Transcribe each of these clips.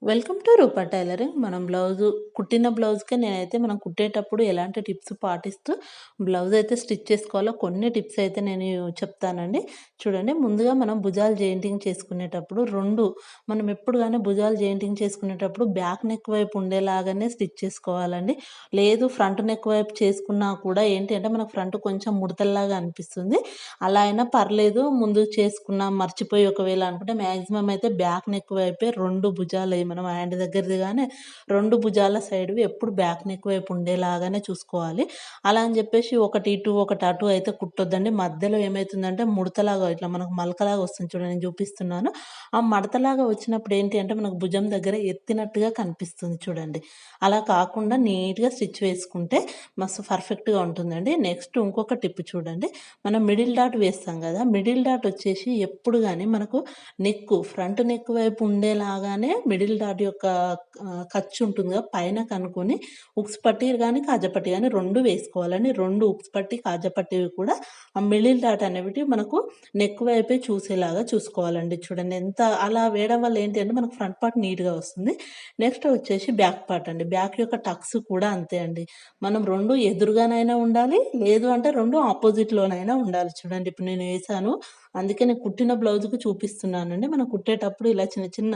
Welcome to Roopa tailoring. మనం కుట్టిన బ్లౌజ్‌కే నేనైతే మనం కుట్టేటప్పుడు ఎలాంటి టిప్స్ పాటిస్తూ బ్లౌజ్ అయితే స్టిచ్ చేసుకోవాలో కొన్ని టిప్స్ అయితే నేను చెప్తానండి. చూడండి, ముందుగా మనం భుజాలు జాయింటింగ్ చేసుకునేటప్పుడు మనం ఎప్పుడు గాని భుజాలు జాయింటింగ్ చేసుకునేటప్పుడు బ్యాక్ నెక్ వైపు ఉండేలాగానే స్టిచ్ చేసుకోవాలండి. లేదు ఫ్రంట్ నెక్ వైపు చేసుకున్నా కూడా ఏంటి అంటే మనకు ఫ్రంట్ కొంచెం ముడతల్లాగా అనిపిస్తుంది. అలా అయినా పర్లేదు, ముందు చేసుకున్నా మర్చిపోయి ఒకవేళ అనుకుంటే మాక్సిమం అయితే బ్యాక్ నెక్ వైపే 2 భుజాలు మనం హ్యాండ్ దగ్గరది గానే 2 భుజాల సైడ్‌వి ఎప్పుడు బ్యాక్ నెక్ వైపు ఉండేలాగానే చూసుకోవాలి. అలా అని చెప్పేసి ఒకటి ఇటు, ఒకటి అటు అయితే కుట్టొద్దండి. మధ్యలో ఏమైతుందంటే ముడతలాగా ఇట్లా మనకు మలకలాగా వస్తుంది చూడండి, నేను చూపిస్తున్నాను. ఆ మడతలాగా వచ్చినప్పుడు ఏంటి అంటే మనకు భుజం దగ్గర ఎత్తినట్టుగా కనిపిస్తుంది చూడండి. అలా కాకుండా నీట్‌గా స్టిచ్ వేసుకుంటే మస్తు పర్ఫెక్ట్‌గా ఉంటుందండి. నెక్స్ట్ ఇంకొక టిప్ చూడండి. మనం మిడిల్ డాట్ వేస్తాం కదా! మిడిల్ డాట్ వచ్చేసి ఎప్పుడు గాని మనకు ఫ్రంట్ నెక్ వైపు ఉండేలాగానే మిడిల్ డాట్ యొక్క ఖర్చు ఉంటుంది కదా! పైన కనుక్కొని ఉక్స్ పట్టీ గాని, కాజా పట్టీ గాని 2 వేసుకోవాలండి. 2 ఉక్స్ పట్టీ, కాజా పట్టీవి కూడా ఆ మిడిల్ డాట్ అనేవిటి మనకు నెక్ వైపే చూసేలాగా చూసుకోవాలండి. చూడండి, అలా వేయడం వల్ల ఏంటి అంటే మనకు ఫ్రంట్ పార్ట్ నీట్‌గా వస్తుంది. నెక్స్ట్ వచ్చేసి బ్యాక్ పార్ట్ అండి. బ్యాక్ యొక్క టక్స్ కూడా అంతే అండి. మనం 2 ఎదురుగానైనా ఉండాలి, లేదు అంటే 2 ఆపోజిట్‌లోనైనా ఉండాలి. చూడండి, ఇప్పుడు నేను ఏసాను. అందుకే నేను కుట్టిన బ్లౌజ్‌కి చూపిస్తున్నానండి. మనం కుట్టేటప్పుడు ఇలా చిన్న చిన్న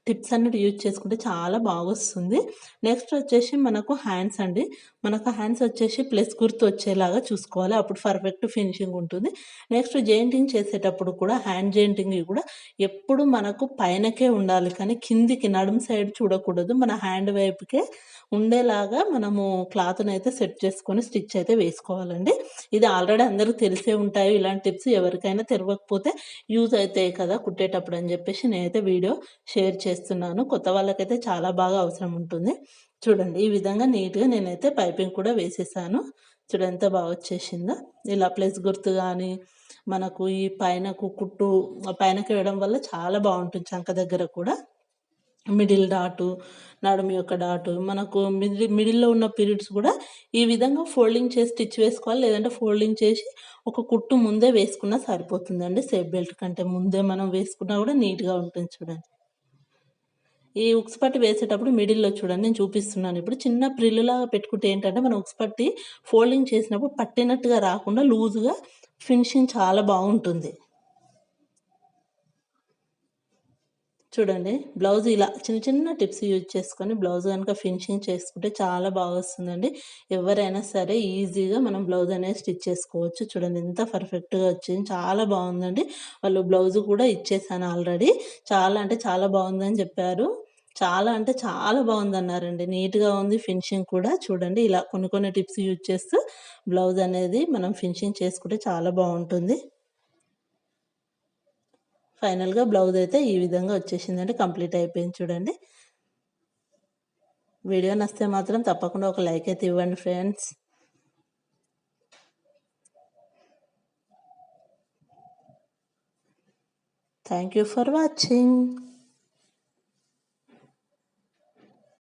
టిప్స్ అన్నిటి యూజ్ చేసుకుంటే చాలా బాగొస్తుంది. నెక్స్ట్ వచ్చేసి మనకు హ్యాండ్స్ అండి. మనకు హ్యాండ్స్ వచ్చేసి ప్లస్ గుర్తు వచ్చేలాగా చూసుకోవాలి. అప్పుడు పర్ఫెక్ట్ ఫినిషింగ్ ఉంటుంది. నెక్స్ట్ జెయింటింగ్ చేసేటప్పుడు కూడా హ్యాండ్ జెయింటింగ్‌వి కూడా ఎప్పుడు మనకు పైనకే ఉండాలి, కానీ కిందికి నడుము సైడ్ చూడకూడదు. మన హ్యాండ్ వైపుకే ఉండేలాగా మనము క్లాత్‌నైతే సెట్ చేసుకొని స్టిచ్ అయితే వేసుకోవాలండి. ఇది ఆల్రెడీ అందరికి తెలిసే ఉంటాయి. ఇలాంటి టిప్స్ ఎవరికైనా తెలవకపోతే యూజ్ అయితాయి కదా కుట్టేటప్పుడు అని చెప్పేసి నేనైతే వీడియో షేర్ చేస్తున్నాను. కొత్త వాళ్ళకైతే చాలా బాగా అవసరం ఉంటుంది. చూడండి, ఈ విధంగా నీట్‌గా నేనైతే పైపింగ్ కూడా వేసేసాను. చూడు ఎంత బాగా వచ్చేసిందో. ఇలా ప్లస్ గుర్తు గాని, మనకు ఈ పైనకు కుట్టు పైనకి వేయడం వల్ల చాలా బావుంటుంది చంక దగ్గర కూడా. మిడిల్ డాటు, నడుము యొక్క డాటు, మనకు మిడిల్‌లో ఉన్న పీరియడ్స్ గూడా ఈ విధంగా ఫోల్డింగ్ చేసి స్టిచ్ వేసుకోవాలి. లేదంటే ఫోల్డింగ్ చేసి ఒక కుట్టు ముందే వేసుకున్నా సరిపోతుందండి. సేఫ్ బెల్ట్ కంటే ముందే మనం వేసుకున్నా గూడా నీట్‌గా ఉంటుంది చూడండి. ఈ ఉక్స్ పట్టి వేసేటప్పుడు మిడిల్‌లో చూడండి, నేను చూపిస్తున్నాను ఇప్పుడు. చిన్న ప్రిల్లులాగా పెట్టుకుంటే ఏంటంటే మనం ఉక్స్ పట్టి ఫోల్డింగ్ చేసినప్పుడు పట్టినట్టుగా రాకుండా లూజ్‌గా ఫినిషింగ్ చాలా బావుంటుంది. చూడండి, బ్లౌజ్ ఇలా చిన్న చిన్న టిప్స్ యూజ్ చేసుకొని బ్లౌజ్ గనుక ఫినిషింగ్ చేసుకుంటే చాలా బాగొస్తుందండి. ఎవరైనా సరే ఈజీగా మనం బ్లౌజ్ అనేది స్టిచ్ చేసుకోవచ్చు. చూడండి ఎంత పర్ఫెక్ట్‌గా వచ్చింది. చాలా బావుందండి. వాళ్ళు బ్లౌజ్ కూడా ఇచ్చేసాను ఆల్రెడీ. చాలా అంటే చాలా బావుందని చెప్పారు. చాలా అంటే చాలా బావుందన్నారండి. నీట్‌గా ఉంది ఫినిషింగ్ కూడా. చూడండి, ఇలా కొన్ని కొన్ని టిప్స్ యూజ్ చేస్తూ బ్లౌజ్ అనేది మనం ఫినిషింగ్ చేసుకుంటే చాలా బావుంటుంది. ఫైనల్‌గా బ్లౌజ్ అయితే ఈ విధంగా వచ్చేసిందండి. కంప్లీట్ అయిపోయింది చూడండి. వీడియో నచ్చితే మాత్రం తప్పకుండా ఒక లైక్ అయితే ఇవ్వండి friends. Thank you for watching.